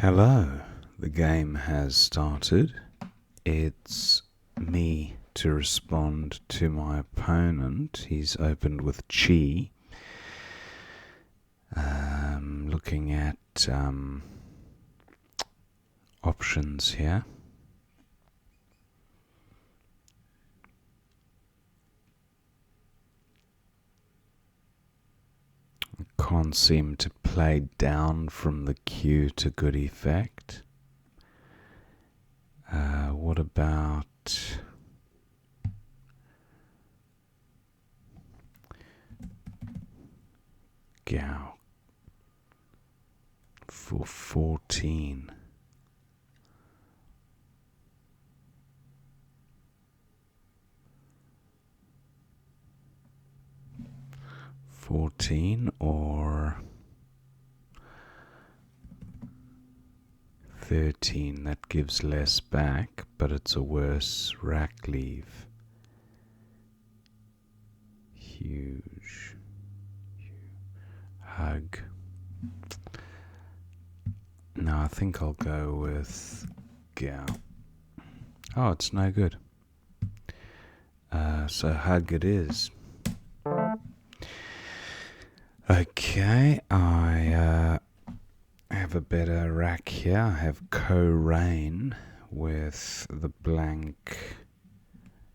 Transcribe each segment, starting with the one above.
Hello, the game has started. It's me to respond to my opponent. He's opened with chi. Looking at options here. Can't seem to play down from the queue to good effect. What about Gao for 14? Or 13, that gives less back, but it's a worse rack leave. Huge. Hug. No, I think I'll go with Gao. Oh, it's no good. So hug it is. Okay, I have a better rack here. I have co-rain with the blank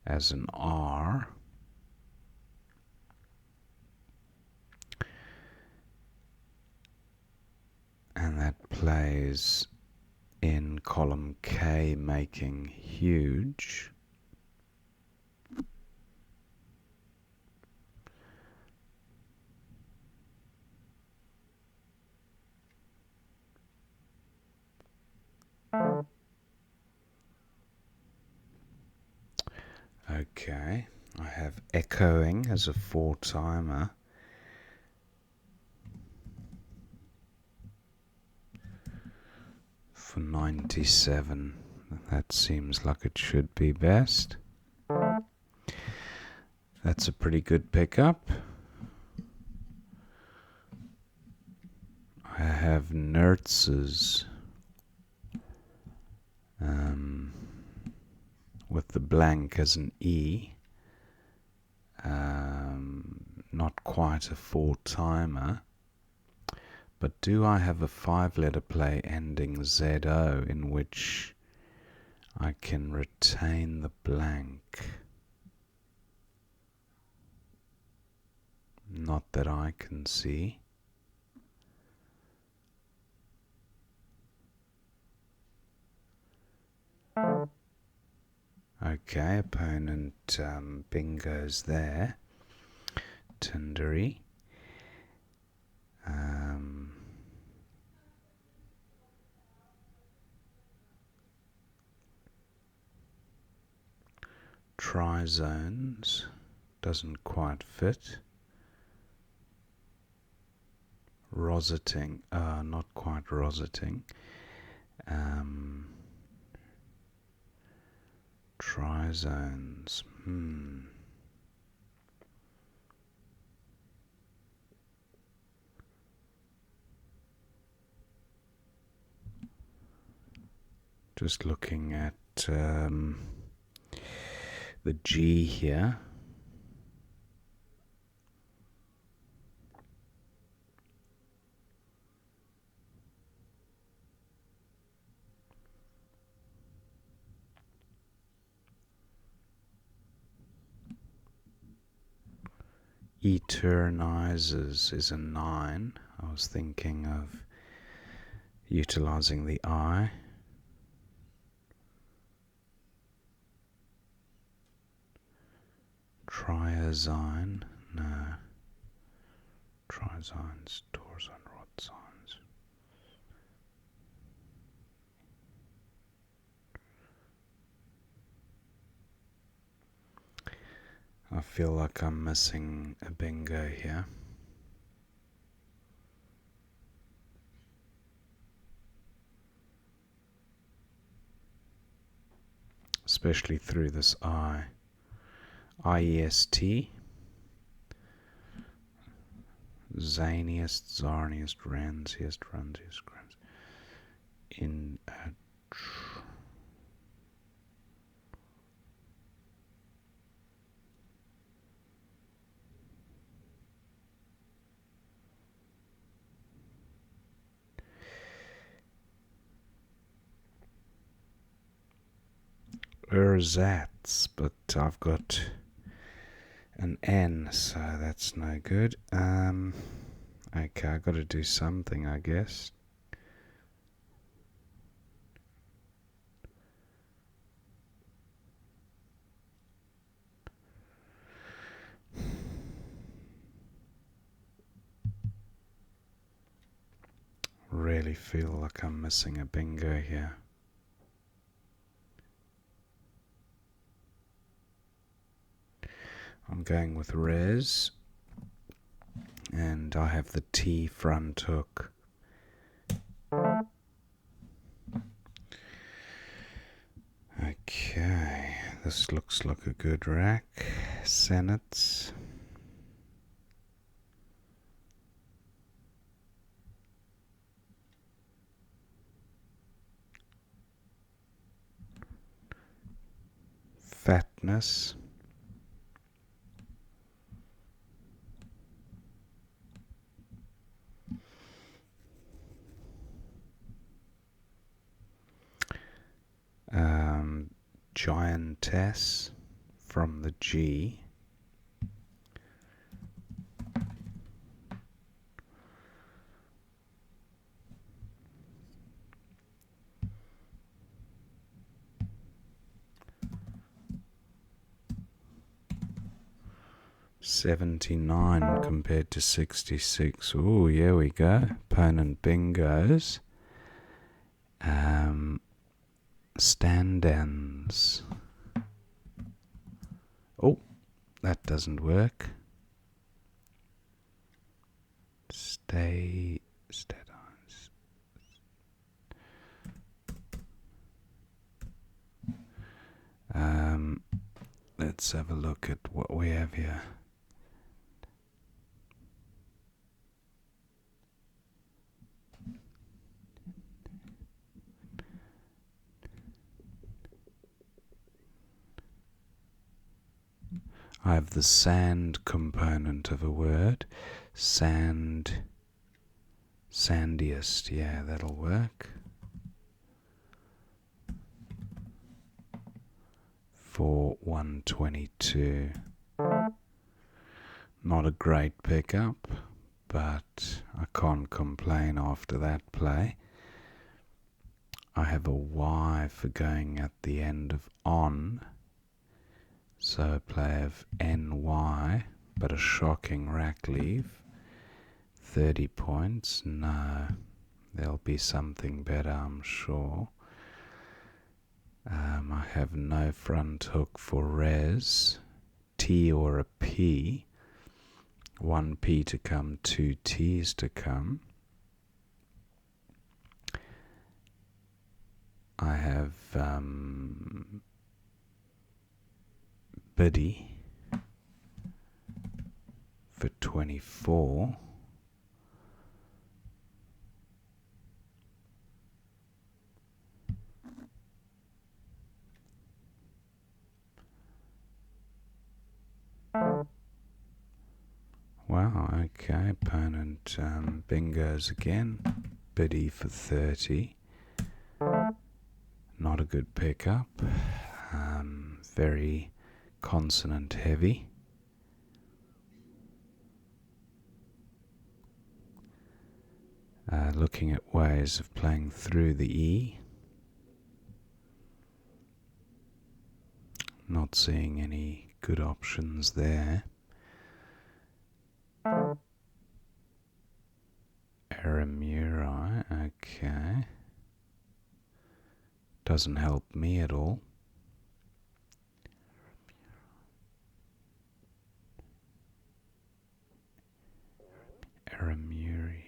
as an R. And that plays in column K, making huge. Okay, I have echoing as a 4-timer. For 97, that seems like it should be best. That's a pretty good pickup. I have Nertz's with the blank as an E. Not quite a 4-timer. But do I have a 5-letter play ending ZO in which I can retain the blank? Not that I can see. Okay, opponent bingo's there. Tundri. Trizones doesn't quite fit. Roseting, not quite roseting. Trizones, Just looking at the G here. Eternizes is a 9. I was thinking of utilizing the I. Triazine, no. Trizines, doors and rod signs. I feel like I'm missing a bingo here. Especially through this I. IEST. Zaniest, Zarniest, Ransiest, Runsiest, Grams. in a ersatz, but I've got an N, so that's no good. Okay, I've got to do something, I guess. Really feel like I'm missing a bingo here. I'm going with res, and I have the T front hook. Okay, this looks like a good rack. Senates. Fatness. Giantess from the G. $79 compared to $66. Oh, here we go. Opponent bingos. Stand-ins. Oh, that doesn't work. Stay. Let's have a look at what we have here. I have the sand component of a word. Sandiest, yeah, that'll work. For 122. Not a great pickup, but I can't complain after that play. I have a Y for going at the end of on. So a play of NY, but a shocking rack leave. 30 points. No, there'll be something better, I'm sure. I have no front hook for res. T or a P. 1 P to come, 2 T's to come. I have Biddy for 24. Wow, okay, opponent bingos again. Biddy for 30. Not a good pickup. Very consonant heavy. Looking at ways of playing through the E. Not seeing any good options there. Aramuri, okay. Doesn't help me at all. Aramuri.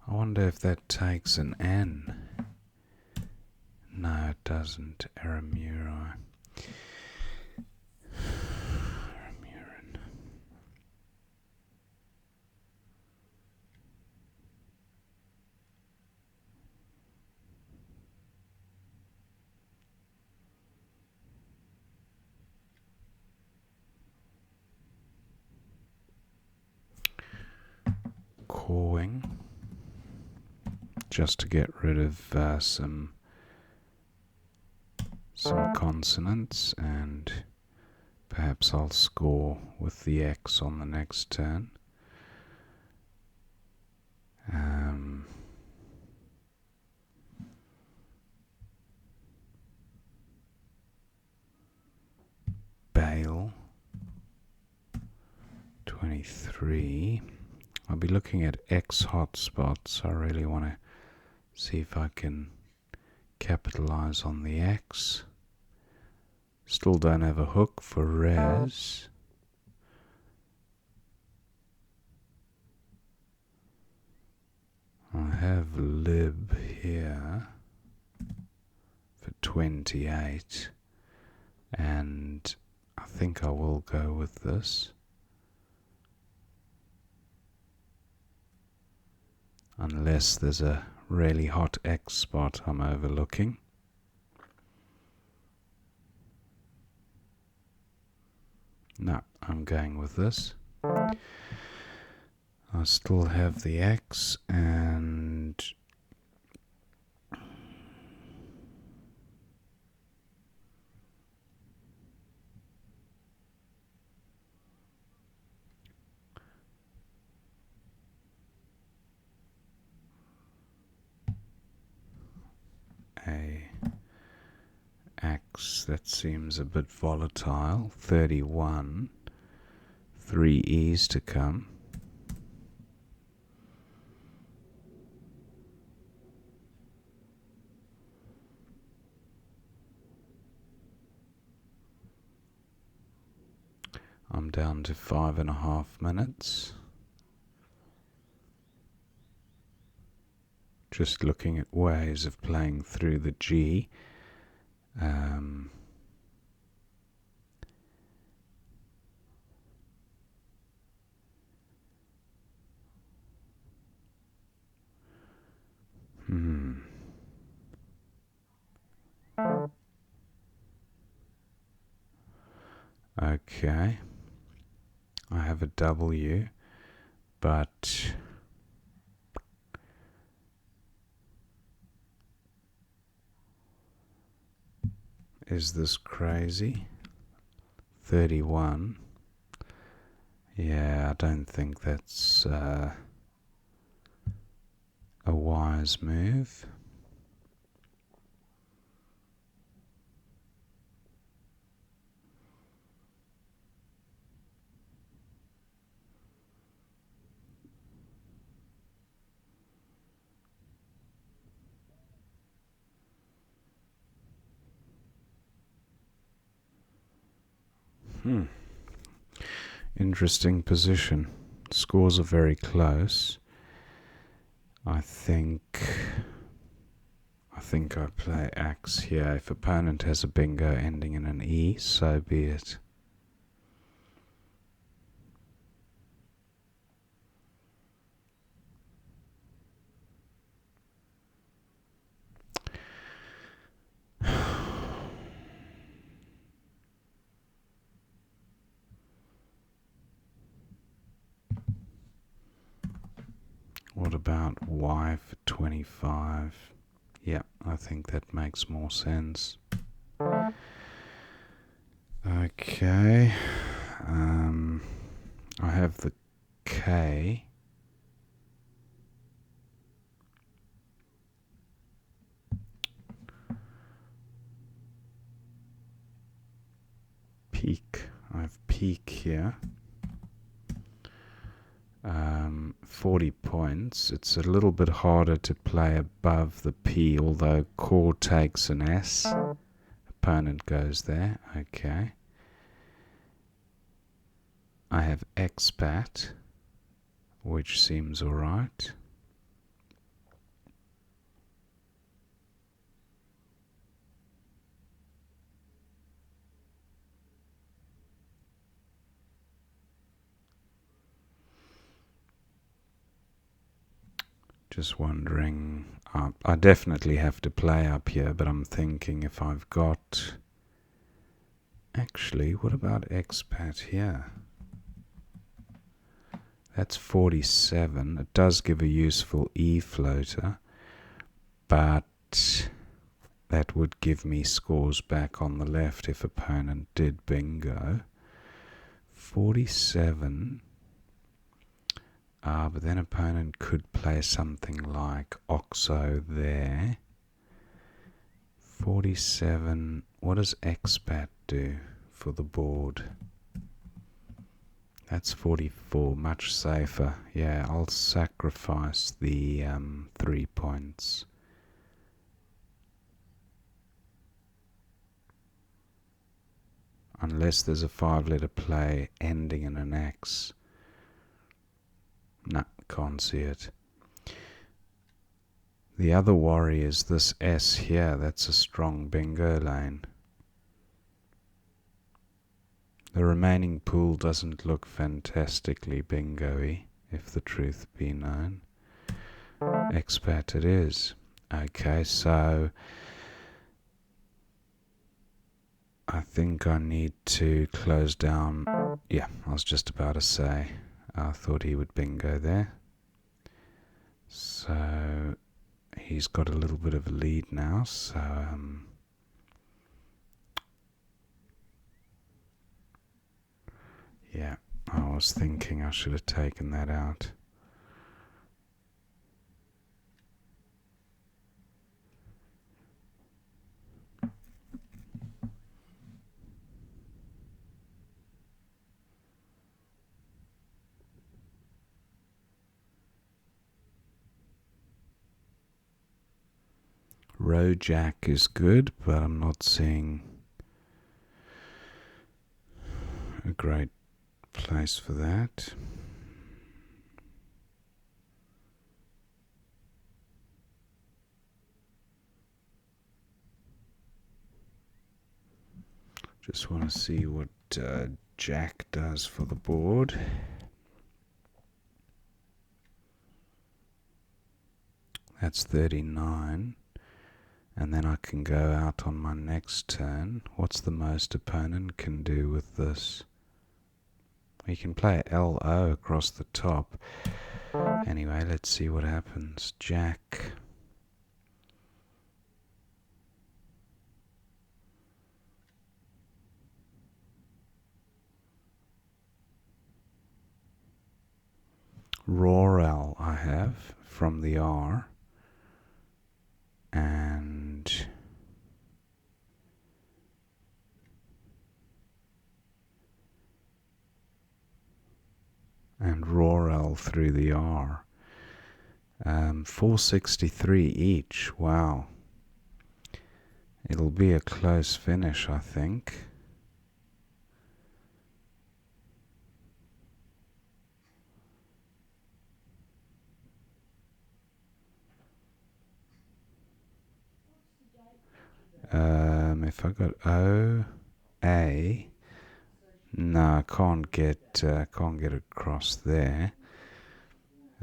I wonder if that takes an N. No, it doesn't. Aramuri. cawing just to get rid of some consonants, and perhaps I'll score with the X on the next turn. Bale 23. I'll be looking at X hotspots. I really want to see if I can capitalize on the X. Still don't have a hook for res. I have lib here for 28, and I think I will go with this. Unless there's a really hot X spot I'm overlooking. No, I'm going with this. I still have the X, and a axe that seems a bit volatile. 31. 3 E's to come. I'm down to 5.5 minutes. Just looking at ways of playing through the G. Okay. I have a W, but is this crazy? 31. Yeah, I don't think that's a wise move. Interesting position. Scores are very close. I think I play axe here. If opponent has a bingo ending in an E, so be it. What about Y for 25? Yeah, I think that makes more sense. Okay. I have the K. Peak. I have peak here. 40 points. It's a little bit harder to play above the P, although core takes an S. Opponent goes there. Okay. I have expat, which seems alright. Just wondering, I definitely have to play up here, but I'm thinking if I've got... Actually, what about expat here? That's 47. It does give a useful E floater, but that would give me scores back on the left if opponent did bingo. 47. But then opponent could play something like OXO there. 47. What does expat do for the board? That's 44, much safer. Yeah, I'll sacrifice the 3 points. Unless there's a 5-letter play ending in an X. Nah, can't see it. The other worry is this S here. That's a strong bingo lane. The remaining pool doesn't look fantastically bingo-y, if the truth be known. Expat it is. Okay, so I think I need to close down. Yeah, I was just about to say. I thought he would bingo there. So he's got a little bit of a lead now, so yeah, I was thinking I should have taken that out. Row jack is good, but I'm not seeing a great place for that. Just want to see what jack does for the board. That's 39. And then I can go out on my next turn. What's the most opponent can do with this? He can play LO across the top. Anyway, let's see what happens. Jack. Raw L I have from the R. And raw L through the R. 463 each. Wow. It'll be a close finish, I think. If I got O, A, no, I can't get across there.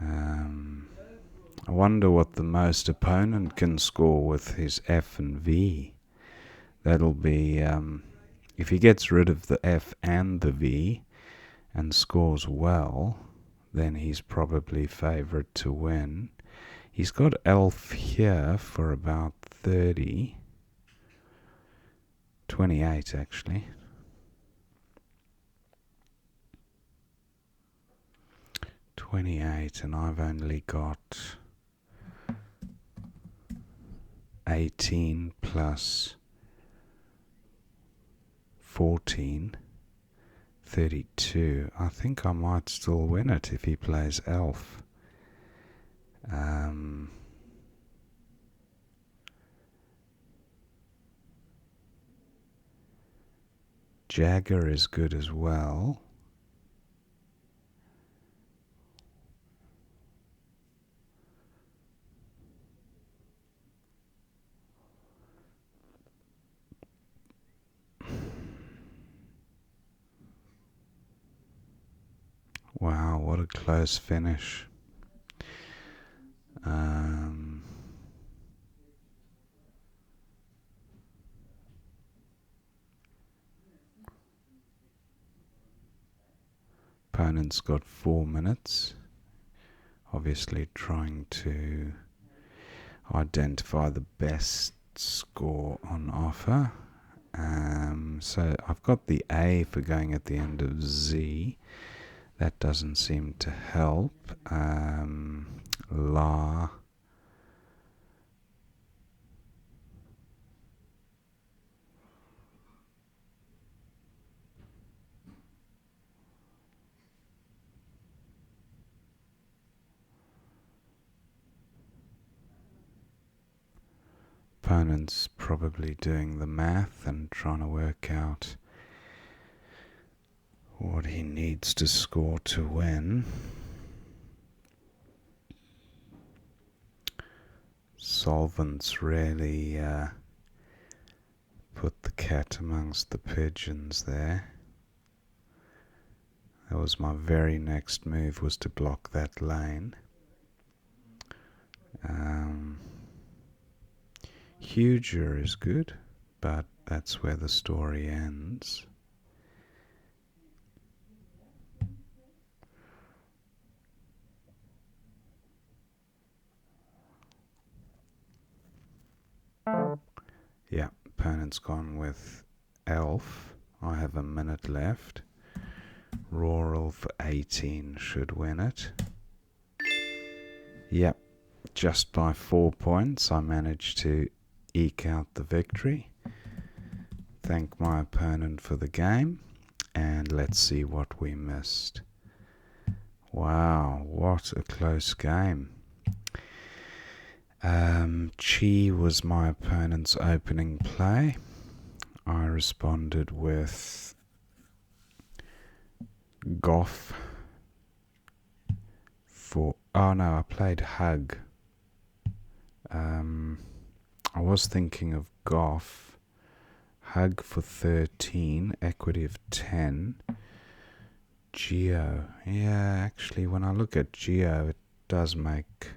I wonder what the most opponent can score with his F and V. That'll be if he gets rid of the F and the V and scores well, then he's probably favourite to win. He's got elf here for about 30. 28 actually. 28, and I've only got 18 plus 14, 32. I think I might still win it if he plays elf. Jagger is good as well. Wow, what a close finish. Opponent's got 4 minutes. Obviously trying to identify the best score on offer. So I've got the A for going at the end of Z. That doesn't seem to help. La. Opponent's probably doing the math and trying to work out what he needs to score to win. Solvents really put the cat amongst the pigeons there. That was my very next move, was to block that lane. Huger is good, but that's where the story ends. Yeah, opponent's gone with Elf. I have a minute left. Rural for 18 should win it. Yep, just by 4 points I managed to eke out the victory. Thank my opponent for the game, and let's see what we missed. Wow, what a close game. Chi was my opponent's opening play. I responded with Goff for... Oh no, I played Hug. I was thinking of Goff. Hug for 13, equity of 10. Geo. Yeah, actually, when I look at Geo, it does make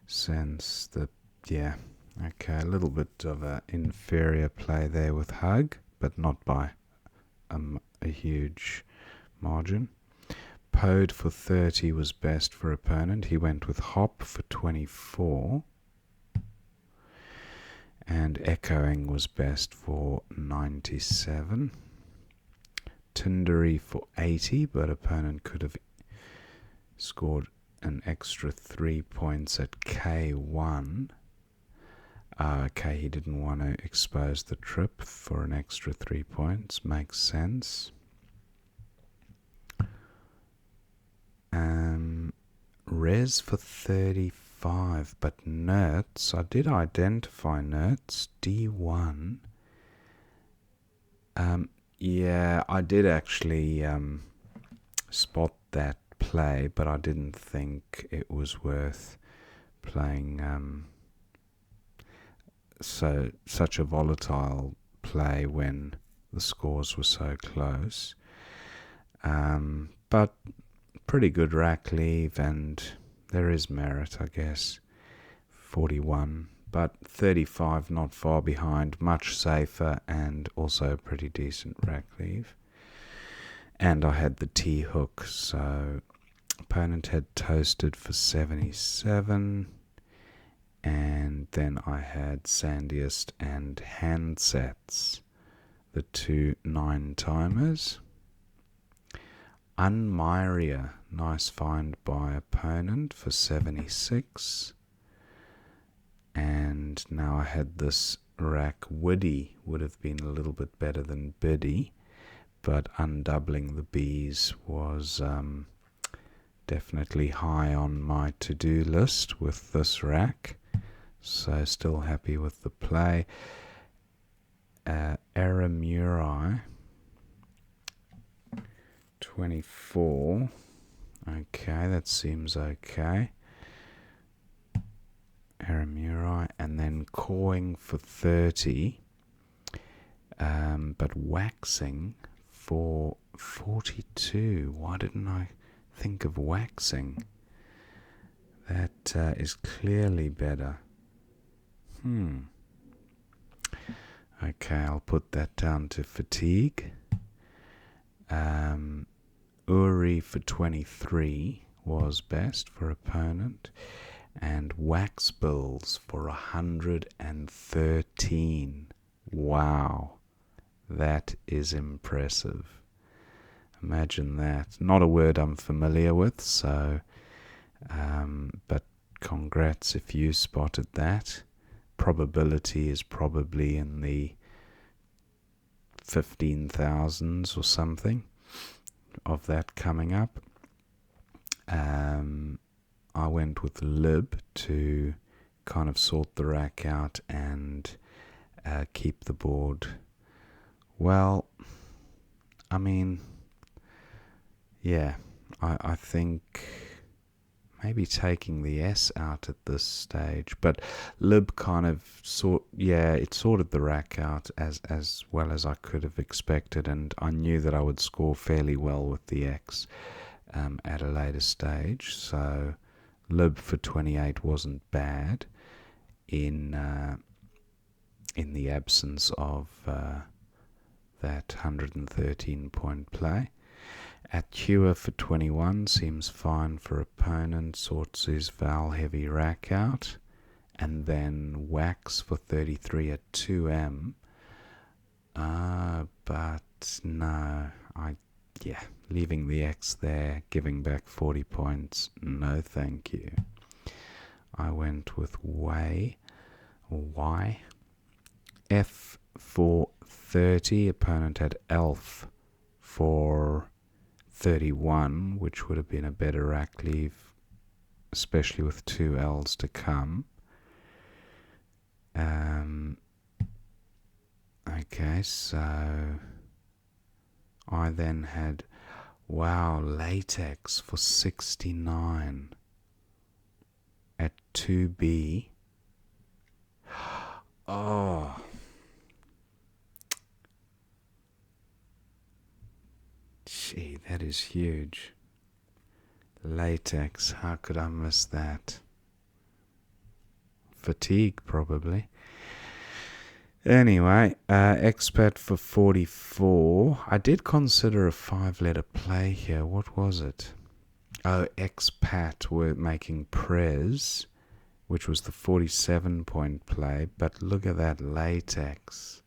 sense that, yeah, okay, a little bit of an inferior play there with Hug, but not by a huge margin. Pode for 30 was best for opponent. He went with Hop for 24. And Echoing was best for 97. Tindery for 80, but opponent could have scored an extra 3 points at K1. Okay, he didn't want to expose the trip for an extra 3 points. Makes sense. Res for 35, but Nerds, I did identify Nerds, D1. Yeah, I did actually spot that play, but I didn't think it was worth playing such a volatile play when the scores were so close. But pretty good rack leave, and there is merit, I guess. 41, but 35 not far behind, much safer, and also a pretty decent rack leave. And I had the T-hook, so opponent had toasted for 77, and then I had Sandiest and Handsets, the two 9-timers. Unmyria, nice find by opponent for 76. And now I had this rack. Woody would have been a little bit better than Biddy, but undoubling the Bs was definitely high on my to-do list with this rack. So still happy with the play. Aramurai 24. Okay, that seems okay. Aramurai, and then Cawing for 30, but Waxing for 42. Why didn't I think of Waxing? That is clearly better. Okay, I'll put that down to Fatigue. Uri 3 for 23 was best for opponent, and wax bills for 113. Wow, that is impressive. Imagine that. Not a word I'm familiar with, so but congrats if you spotted that. Probability is probably in the 15,000s or something of that coming up. I went with lib to kind of sort the rack out and keep the board. Well, I mean, yeah, I think maybe taking the S out at this stage, but lib kind of it sorted the rack out as well as I could have expected, and I knew that I would score fairly well with the X at a later stage, so lib for 28 wasn't bad in the absence of that 113 point play. At Cure for 21 seems fine for opponent, sorts his Val heavy rack out, and then Wax for 33 at 2M. But no, leaving the X there, giving back 40 points, no thank you. I went with Y. F for 30, opponent had Elf for 31, which would have been a better rack leave, especially with 2 L's to come. Okay, so I then had Latex for 69 at 2B. Oh, gee, that is huge. Latex, how could I miss that? Fatigue, probably. Anyway, expat for 44. I did consider a 5-letter play here. What was it? Oh, expat were making prez, which was the 47-point play. But look at that latex.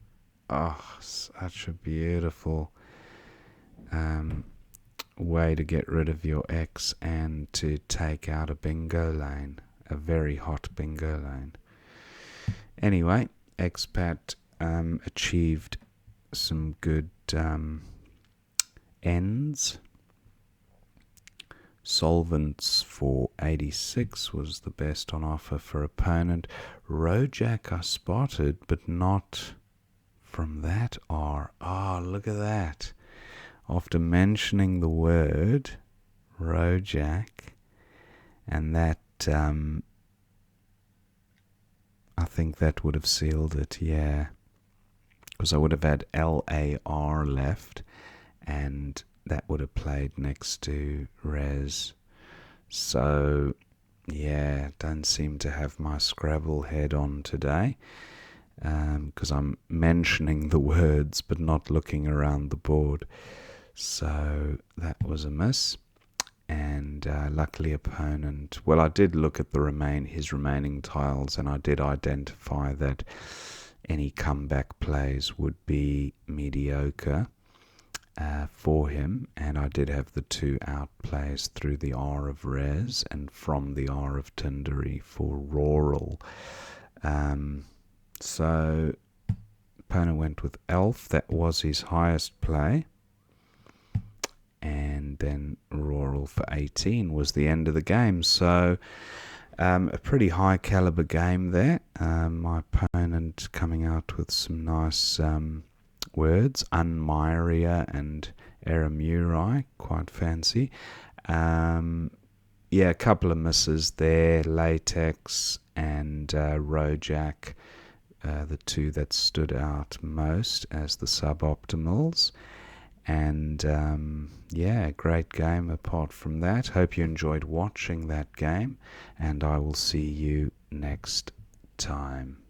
Oh, such a beautiful way to get rid of your X and to take out a bingo lane. A very hot bingo lane. Anyway, expat achieved some good ends. Solvents for 86 was the best on offer for opponent. Rojak I spotted, but not from that R. Oh, look at that. After mentioning the word Rojak, and that I think that would have sealed it, yeah. Because I would have had LAR left, and that would have played next to Res. So, yeah, don't seem to have my Scrabble head on today, because I'm mentioning the words but not looking around the board. So that was a miss. And luckily opponent, well, I did look at his remaining tiles, and I did identify that any comeback plays would be mediocre for him, and I did have the 2 outplays through the R of Res and from the R of Tindery for Rural. So opponent went with Elf. That was his highest play. And then Rural for 18 was the end of the game. So a pretty high caliber game there. My opponent coming out with some nice words. Unmyria and Eramurai, quite fancy. A couple of misses there. Latex and Rojak, the 2 that stood out most as the suboptimals. And great game apart from that. Hope you enjoyed watching that game, and I will see you next time.